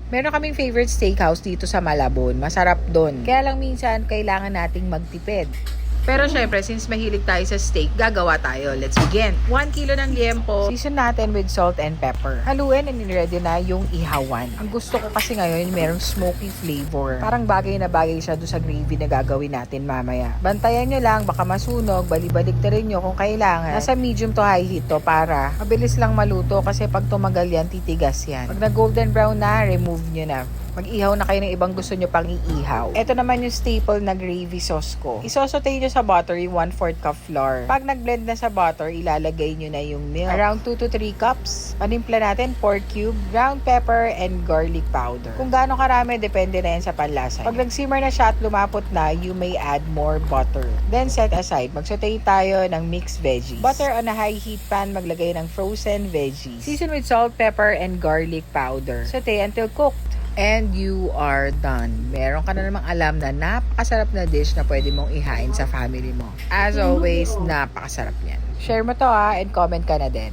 Meron kaming favorite steakhouse dito sa Malabon. Masarap doon. Kaya lang minsan, kailangan nating magtipid. Pero syempre, since mahilig tayo sa steak, gagawa tayo. Let's begin. 1 kilo ng liempo. Season natin with salt and pepper. Haluin and ready na yung ihawan. Ang gusto ko kasi ngayon, merong smoky flavor. Parang bagay na bagay siya doon sa gravy na gagawin natin mamaya. Bantayan nyo lang, baka masunog. Balibalik na rin nyo kung kailangan. Nasa medium to high heat to para mabilis lang maluto kasi pag tumagal yan, titigas yan. Pag na golden brown na, remove nyo na. Mag-ihaw na kayo ng ibang gusto nyo pang iihaw. Ito naman yung staple na gravy sauce ko. Isosote nyo sa butter yung 1/4 cup flour. Pag nag-blend na sa butter, ilalagay nyo na yung milk. Around 2 to 3 cups. Panimpla natin pork cube, ground pepper, and garlic powder. Kung gaano karami, depende na yan sa panlasa. Pag nag-simmer na siya at lumapot na, you may add more butter. Then set aside. Magsaute tayo ng mixed veggies. Butter on a high heat pan, maglagay ng frozen veggies. Season with salt, pepper, and garlic powder. Saute until cooked. And you are done. Meron ka na namang alam na napakasarap na dish na pwede mong ihain sa family mo. As always, napakasarap yan. Share mo to and comment ka na din.